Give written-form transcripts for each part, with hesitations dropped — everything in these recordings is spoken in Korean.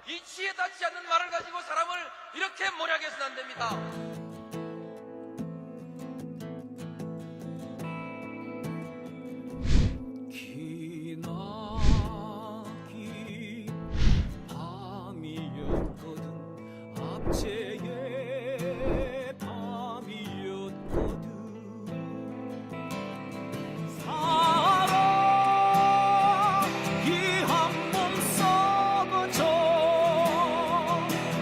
이치에 닿지 않는 말을 가지고 사람을 이렇게 몰약해서는 안 됩니다. 기나긴 밤이었거든. 압제의 밤이었거든. 사랑이 한몸 썩어져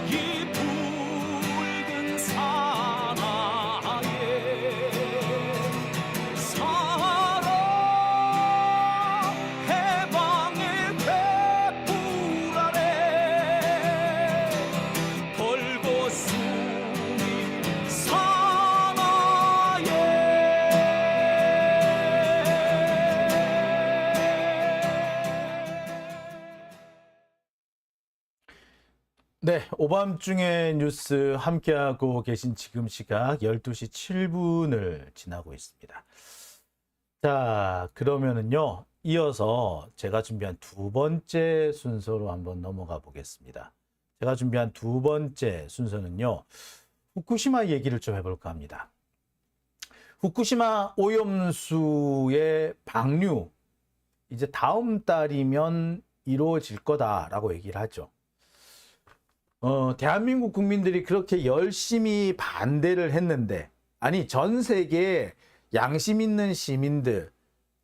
이 붉은 사나에 사랑 해방의 횃불 아래 벌거숭이 사나에. 네, 오밤중의 뉴스 함께하고 계신 지금 시각 12시 7분을 지나고 있습니다. 자, 그러면은요, 이어서 제가 준비한 두 번째 순서로 한번 넘어가 보겠습니다. 제가 준비한 두 번째 순서는요, 후쿠시마 얘기를 좀 해볼까 합니다. 후쿠시마 오염수의 방류, 이제 다음 달이면 이루어질 거다라고 얘기를 하죠. 대한민국 국민들이 그렇게 열심히 반대를 했는데, 아니, 전 세계에 양심 있는 시민들,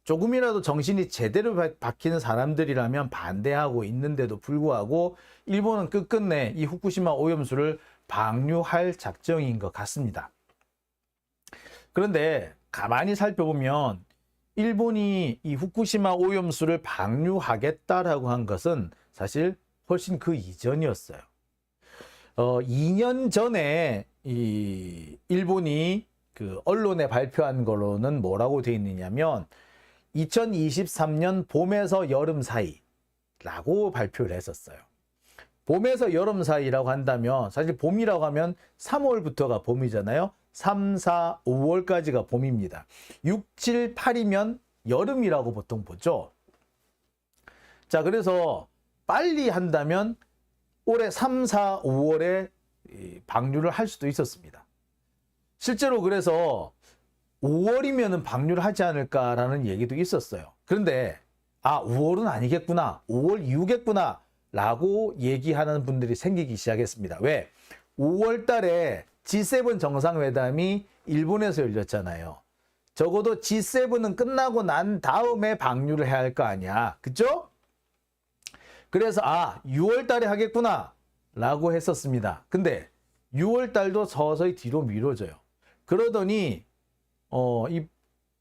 조금이라도 정신이 제대로 박히는 사람들이라면 반대하고 있는데도 불구하고 일본은 끝끝내 이 후쿠시마 오염수를 방류할 작정인 것 같습니다. 그런데 가만히 살펴보면 일본이 이 후쿠시마 오염수를 방류하겠다라고 한 것은 사실 훨씬 그 이전이었어요. 2년 전에 이 일본이 그 언론에 발표한 거로는 뭐라고 되어 있느냐면 2023년 봄에서 여름 사이라고 발표를 했었어요. 봄에서 여름 사이라고 한다면 사실 봄이라고 하면 3월부터가 봄이잖아요. 3, 4, 5월까지가 봄입니다. 6, 7, 8이면 여름이라고 보통 보죠. 자, 그래서 빨리 한다면 올해 3, 4, 5월에 방류를 할 수도 있었습니다. 실제로 그래서 5월이면 방류를 하지 않을까라는 얘기도 있었어요. 그런데 5월은 아니겠구나, 5월 이후겠구나 라고 얘기하는 분들이 생기기 시작했습니다. 왜? 5월 달에 G7 정상회담이 일본에서 열렸잖아요. 적어도 G7은 끝나고 난 다음에 방류를 해야 할 거 아니야. 그죠? 그래서 6월 달에 하겠구나 라고 했었습니다. 근데 6월 달도 서서히 뒤로 미뤄져요. 그러더니 이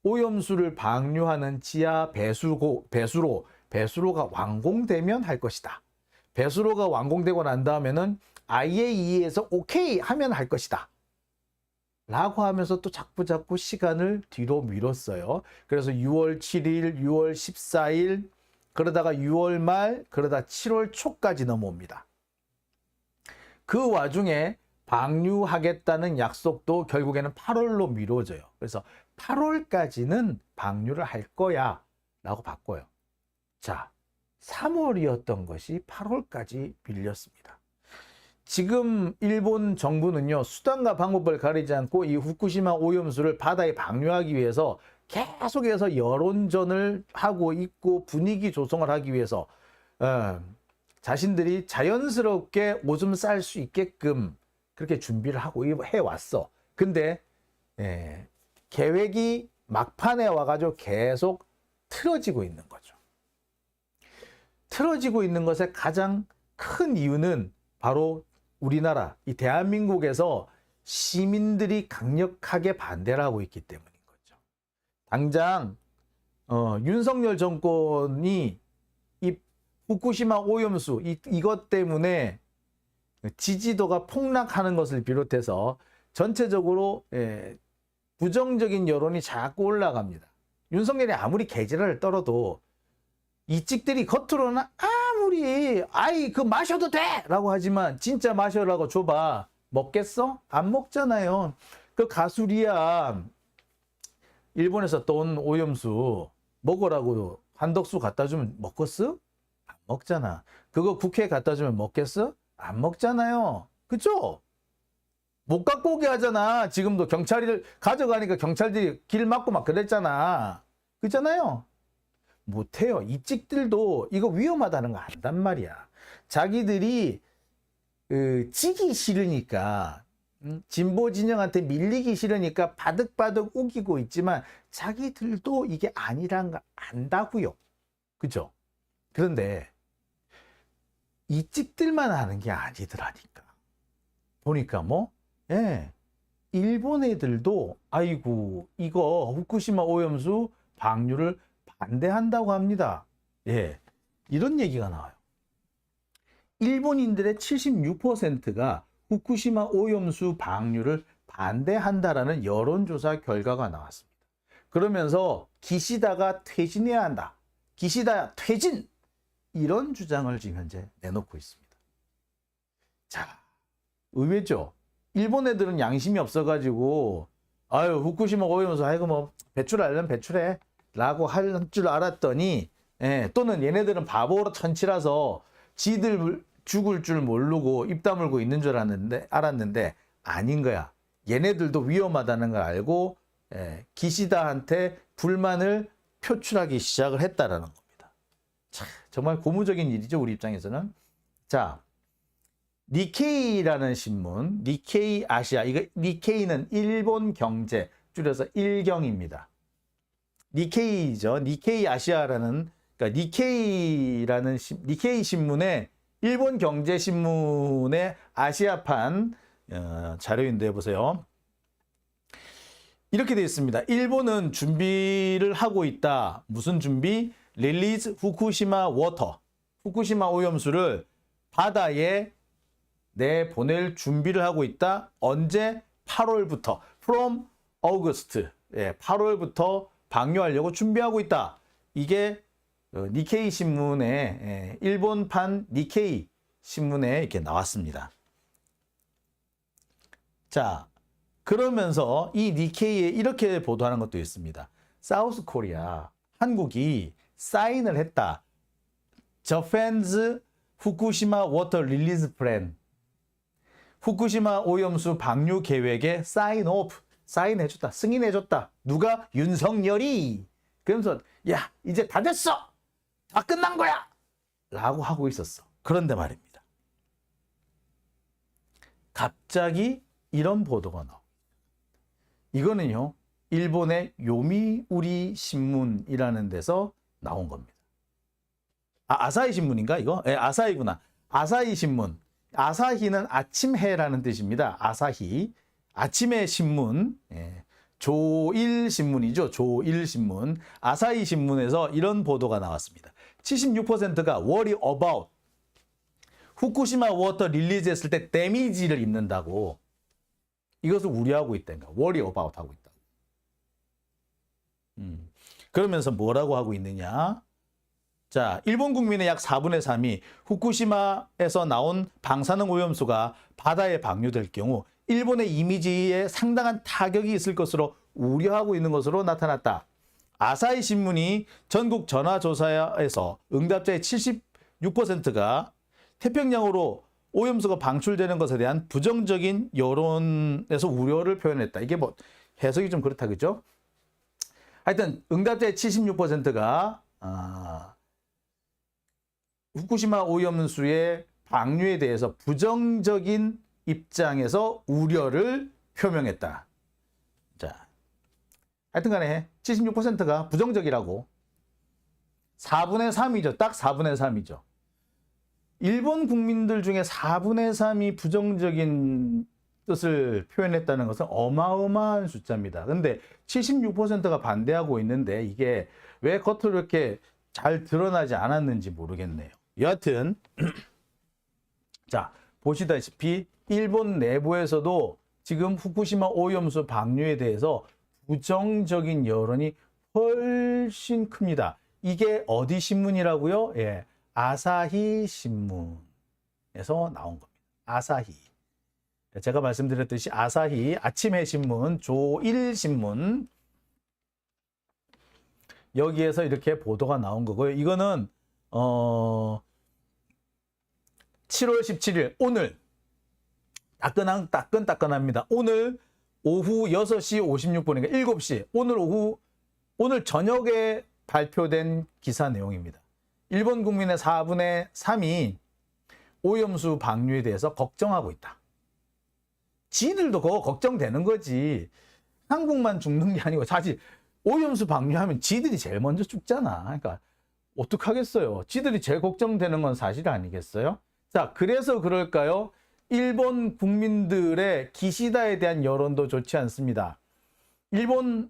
오염수를 방류하는 지하 배수로가 완공되면 할 것이다. 배수로가 완공되고 난 다음에는 IAEA에서 오케이 하면 할 것이다 라고 하면서 또 자꾸 시간을 뒤로 미뤘어요. 그래서 6월 7일, 6월 14일, 그러다가 6월 말, 그러다 7월 초까지 넘어옵니다. 그 와중에 방류하겠다는 약속도 결국에는 8월로 미뤄져요. 그래서 8월까지는 방류를 할 거야 라고 바꿔요. 자, 3월이었던 것이 8월까지 밀렸습니다. 지금 일본 정부는요, 수단과 방법을 가리지 않고 이 후쿠시마 오염수를 바다에 방류하기 위해서 계속해서 여론전을 하고 있고 분위기 조성을 하기 위해서 자신들이 자연스럽게 오줌 쌀 수 있게끔 그렇게 준비를 하고 해왔어. 근데 계획이 막판에 와가지고 계속 틀어지고 있는 거죠. 틀어지고 있는 것의 가장 큰 이유는 바로 우리나라, 이 대한민국에서 시민들이 강력하게 반대를 하고 있기 때문인 거죠. 당장 윤석열 정권이 이 후쿠시마 오염수 이것 때문에 지지도가 폭락하는 것을 비롯해서 전체적으로 부정적인 여론이 자꾸 올라갑니다. 윤석열이 아무리 개지랄을 떨어도 이 찍들이 겉으로는 아무리 그 마셔도 돼! 라고 하지만 진짜 마셔라고 줘봐. 먹겠어? 안 먹잖아요. 그 가수리야 일본에서 떠온 오염수 먹으라고 한덕수 갖다 주면 먹겠어? 안 먹잖아. 그거 국회에 갖다 주면 먹겠어? 안 먹잖아요. 그죠? 못 갖고 오게 하잖아. 지금도 경찰이 가져가니까 경찰들이 길 막고 막 그랬잖아. 그렇잖아요. 못해요. 이 찍들도 이거 위험하다는 거 안단 말이야. 자기들이 지기 싫으니까 진보 진영한테 밀리기 싫으니까 바득바득 우기고 있지만 자기들도 이게 아니란 거 안다고요. 그죠? 그런데 이 찍들만 하는 게 아니더라니까. 보니까 뭐 일본 애들도 아이고 이거 후쿠시마 오염수 방류를 반대한다고 합니다. 이런 얘기가 나와요. 일본인들의 76%가 후쿠시마 오염수 방류를 반대한다라는 여론조사 결과가 나왔습니다. 그러면서 기시다가 퇴진해야 한다. 기시다 퇴진! 이런 주장을 지금 현재 내놓고 있습니다. 자, 의외죠? 일본 애들은 양심이 없어가지고 아유 후쿠시마 오염수 아이고 뭐 배출하려면 배출해 라고 할 줄 알았더니 또는 얘네들은 바보로 천치라서 지들 죽을 줄 모르고 입 다물고 있는 줄 알았는데 아닌 거야. 얘네들도 위험하다는 걸 알고 기시다한테 불만을 표출하기 시작을 했다라는 겁니다. 참, 정말 고무적인 일이죠. 우리 입장에서는. 자, 니케이라는 신문, 니케이 아시아, 이거 니케이는 일본 경제, 줄여서 일경입니다. 니케이죠. 니케이 아시아라는, 그러니까 니케이 신문의 일본 경제 신문의 아시아판 자료인데 보세요. 이렇게 되어 있습니다. 일본은 준비를 하고 있다. 무슨 준비? 릴리즈 후쿠시마 워터. 후쿠시마 오염수를 바다에 내보낼 준비를 하고 있다. 언제? 8월부터. From August. 8월부터 방류하려고 준비하고 있다. 이게 니케이 신문에 일본판 니케이 신문에 이렇게 나왔습니다. 자, 그러면서 이 니케이에 이렇게 보도하는 것도 있습니다. 사우스 코리아, 한국이 사인을 했다. Japan's 후쿠시마 워터 릴리즈 플랜. 후쿠시마 오염수 방류 계획에 사인 오프, 사인해줬다, 승인해줬다. 누가? 윤석열이. 그러면서 야 이제 다 됐어, 다 끝난 거야 라고 하고 있었어. 그런데 말입니다, 갑자기 이런 보도가 나옵니다. 이거는요 일본의 요미우리 신문이라는 데서 나온 겁니다. 아사히 신문인가 이거? 아사히구나. 아사히 신문. 아사히는 아침해라는 뜻입니다. 아사히. 아침의 신문. 조일신문이죠. 조일신문. 아사히 신문에서 이런 보도가 나왔습니다. 76%가 worry about. 후쿠시마 워터 릴리즈 했을 때 데미지를 입는다고. 이것을 우려하고 있다니까. worry about 하고 있다. 그러면서 뭐라고 하고 있느냐? 자, 일본 국민의 약 4분의 3이 후쿠시마에서 나온 방사능 오염수가 바다에 방류될 경우 일본의 이미지에 상당한 타격이 있을 것으로 우려하고 있는 것으로 나타났다. 아사히 신문이 전국 전화조사에서 응답자의 76%가 태평양으로 오염수가 방출되는 것에 대한 부정적인 여론에서 우려를 표현했다. 이게 뭐 해석이 좀 그렇다, 그죠? 하여튼 응답자의 76%가 후쿠시마 오염수의 방류에 대해서 부정적인 입장에서 우려를 표명했다. 자, 하여튼 간에 76%가 부정적이라고. 4분의 3이죠. 딱 4분의 3이죠. 일본 국민들 중에 4분의 3이 부정적인 뜻을 표현했다는 것은 어마어마한 숫자입니다. 근데 76%가 반대하고 있는데 이게 왜 겉으로 이렇게 잘 드러나지 않았는지 모르겠네요. 여하튼 자, 보시다시피 일본 내부에서도 지금 후쿠시마 오염수 방류에 대해서 부정적인 여론이 훨씬 큽니다. 이게 어디 신문이라고요? 아사히 신문에서 나온 겁니다. 아사히. 제가 말씀드렸듯이 아사히, 아침의 신문, 조일신문, 여기에서 이렇게 보도가 나온 거고요. 이거는 7월 17일 오늘 따끈합니다. 오늘 오후 6시 56분이니까 7시 오늘 저녁에 발표된 기사 내용입니다. 일본 국민의 4분의 3이 오염수 방류에 대해서 걱정하고 있다. 지들도 그거 걱정되는 거지. 한국만 죽는 게 아니고 사실 오염수 방류하면 지들이 제일 먼저 죽잖아. 그러니까 어떡하겠어요. 지들이 제일 걱정되는 건 사실 아니겠어요? 자, 그래서 그럴까요? 일본 국민들의 기시다에 대한 여론도 좋지 않습니다. 일본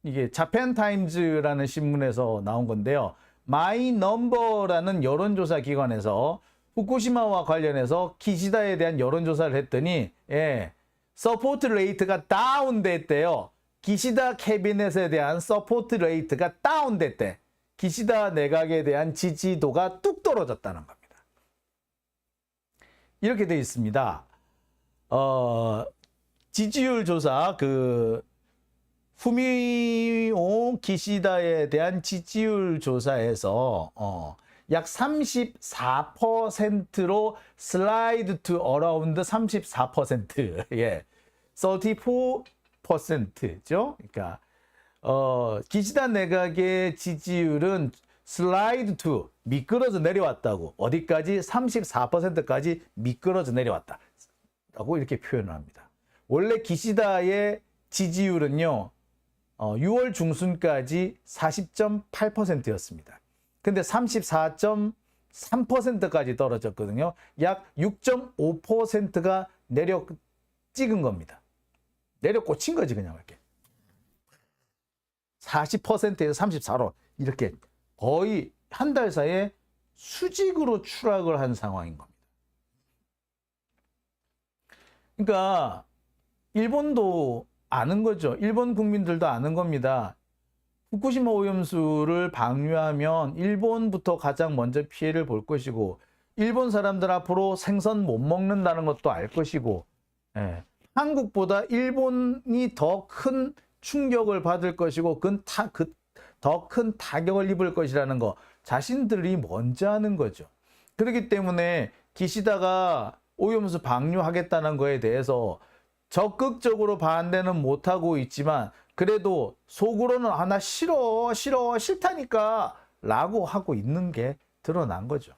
이게 자팬 타임즈라는 신문에서 나온 건데요. 마이 넘버라는 여론조사 기관에서 후쿠시마와 관련해서 기시다에 대한 여론조사를 했더니 서포트 레이트가 다운됐대요. 기시다 캐비넷에 대한 서포트 레이트가 다운됐대. 기시다 내각에 대한 지지도가 뚝 떨어졌다는 겁니다. 이렇게 되어 있습니다. 지지율 조사 후미오 기시다에 대한 지지율 조사에서 약 34%로 슬라이드 투 어라운드 34%. 예. 34%죠. 그러니까 기시다 내각의 지지율은 슬라이드 투 미끄러져 내려왔다고. 어디까지? 34%까지 미끄러져 내려왔다. 라고 이렇게 표현을 합니다. 원래 기시다의 지지율은요. 6월 중순까지 40.8%였습니다. 근데 34.3%까지 떨어졌거든요. 약 6.5%가 내려 찍은 겁니다. 내려 꽂힌 거지 그냥 이렇게. 40%에서 34로 이렇게 거의 한 달 사이에 수직으로 추락을 한 상황인 겁니다. 그러니까 일본도 아는 거죠. 일본 국민들도 아는 겁니다. 후쿠시마 오염수를 방류하면 일본부터 가장 먼저 피해를 볼 것이고 일본 사람들 앞으로 생선 못 먹는다는 것도 알 것이고 한국보다 일본이 더 큰 충격을 받을 것이고 더 큰 타격을 입을 것이라는 거 자신들이 먼저 아는 거죠. 그렇기 때문에 기시다가 오염수 방류하겠다는 거에 대해서 적극적으로 반대는 못하고 있지만 그래도 속으로는 나 싫다니까 라고 하고 있는 게 드러난 거죠.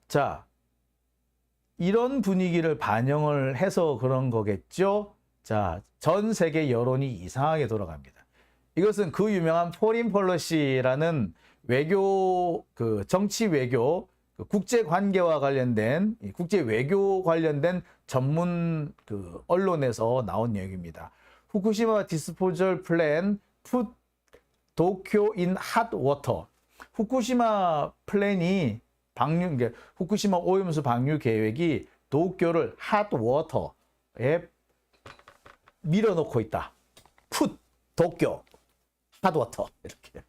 자, 이런 분위기를 반영을 해서 그런 거겠죠. 자, 전 세계 여론이 이상하게 돌아갑니다. 이것은 그 유명한 포린 폴러시라는 외교, 정치 외교, 국제 관계와 관련된, 국제 외교 관련된 전문 언론에서 나온 얘기입니다. 후쿠시마 디스포절 플랜 put 도쿄 in hot water. 후쿠시마 플랜이 후쿠시마 오염수 방류 계획이 도쿄를 hot water에 밀어넣고 있다. put 도쿄 hot water 이렇게.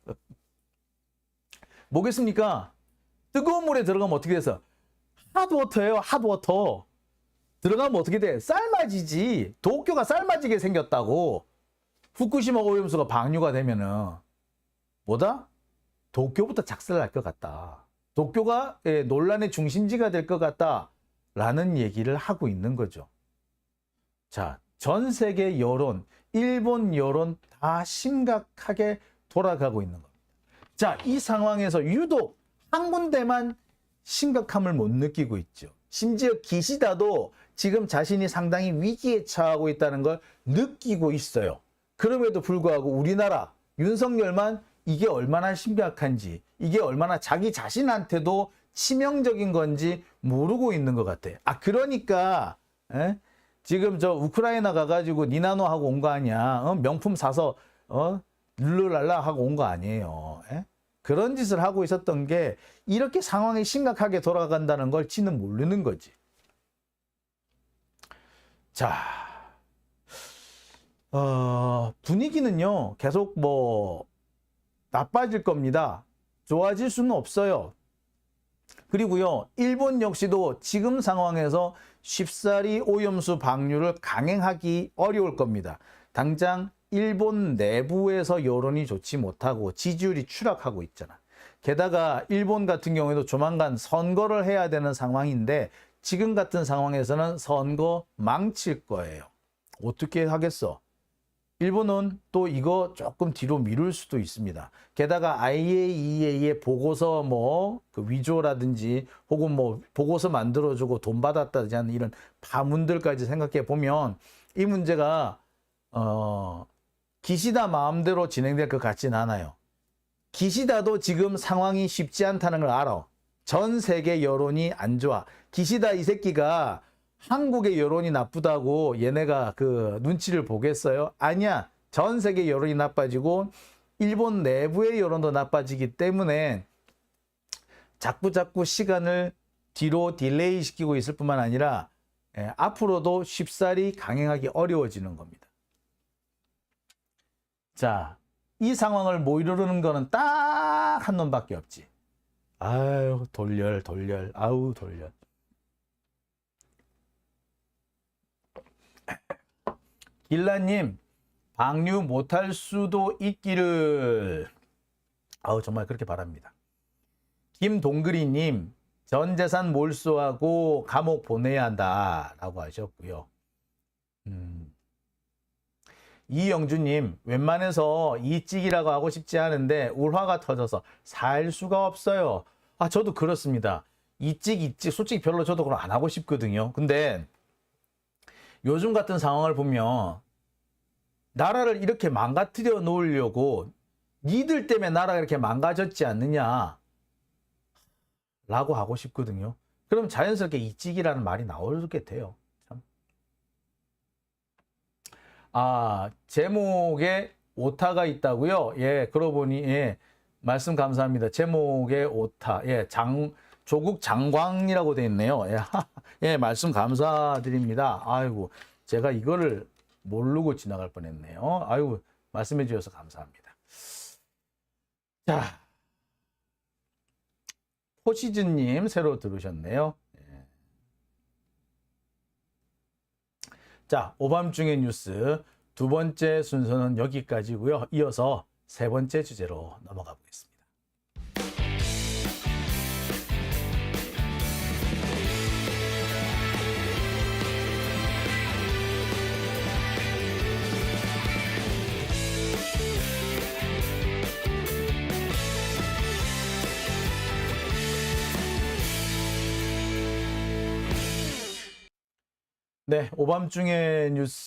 뭐겠습니까? 뜨거운 물에 들어가면 어떻게 돼서 핫워터예요. 핫워터. 들어가면 어떻게 돼? 삶아지지. 도쿄가 삶아지게 생겼다고. 후쿠시마 오염수가 방류가 되면은 뭐다? 도쿄부터 작살날 것 같다. 도쿄가 논란의 중심지가 될 것 같다. 라는 얘기를 하고 있는 거죠. 자, 전 세계 여론, 일본 여론 다 심각하게 돌아가고 있는 겁니다. 자, 이 상황에서 유독 한 군데만 심각함을 못 느끼고 있죠. 심지어 기시다도 지금 자신이 상당히 위기에 처하고 있다는 걸 느끼고 있어요. 그럼에도 불구하고 우리나라 윤석열만 이게 얼마나 심각한지, 이게 얼마나 자기 자신한테도 치명적인 건지 모르고 있는 것 같아요. 그러니까 지금 저 우크라이나 가가지고 니나노 하고 온 거 아니야. 명품 사서 룰루랄라 하고 온 거 아니에요. 그런 짓을 하고 있었던 게 이렇게 상황이 심각하게 돌아간다는 걸 지는 모르는 거지. 자, 분위기는요 계속 나빠질 겁니다. 좋아질 수는 없어요. 그리고요 일본 역시도 지금 상황에서 쉽사리 오염수 방류를 강행하기 어려울 겁니다. 당장 일본 내부에서 여론이 좋지 못하고 지지율이 추락하고 있잖아. 게다가 일본 같은 경우에도 조만간 선거를 해야 되는 상황인데 지금 같은 상황에서는 선거 망칠 거예요. 어떻게 하겠어? 일본은 또 이거 조금 뒤로 미룰 수도 있습니다. 게다가 IAEA의 보고서 그 위조라든지 혹은 보고서 만들어주고 돈 받았다든지 하는 이런 파문들까지 생각해 보면 이 문제가 기시다 마음대로 진행될 것 같진 않아요. 기시다도 지금 상황이 쉽지 않다는 걸 알아. 전 세계 여론이 안 좋아. 기시다 이 새끼가 한국의 여론이 나쁘다고 얘네가 그 눈치를 보겠어요? 아니야. 전 세계 여론이 나빠지고 일본 내부의 여론도 나빠지기 때문에 자꾸 시간을 뒤로 딜레이 시키고 있을 뿐만 아니라 앞으로도 쉽사리 강행하기 어려워지는 겁니다. 자, 이 상황을 모이르는 거는 딱 한 놈밖에 없지. 아유, 돌렬. 아우, 돌렬. 길라님, 방류 못할 수도 있기를. 아우, 정말 그렇게 바랍니다. 김동그리님, 전 재산 몰수하고 감옥 보내야 한다라고 하셨고요. 이영주님, 웬만해서 이찍이라고 하고 싶지 않은데 울화가 터져서 살 수가 없어요. 아, 저도 그렇습니다. 이찍 솔직히 별로 저도 그럼 안 하고 싶거든요. 근데 요즘 같은 상황을 보면 나라를 이렇게 망가뜨려 놓으려고 니들 때문에 나라가 이렇게 망가졌지 않느냐 라고 하고 싶거든요. 그럼 자연스럽게 이찍이라는 말이 나오게 돼요. 참. 아, 제목에 오타가 있다고요? 예, 그러고 보니 예, 말씀 감사합니다. 제목에 오타. 예, 조국 장광이라고 돼 있네요. 예, 예, 말씀 감사드립니다. 아이고, 제가 이거를 모르고 지나갈 뻔했네요. 아이고, 말씀해 주셔서 감사합니다. 자, 포시즈님 새로 들으셨네요. 예. 자, 오밤중의 뉴스 두 번째 순서는 여기까지고요. 이어서 세 번째 주제로 넘어가 보겠습니다. 네, 오밤중의 뉴스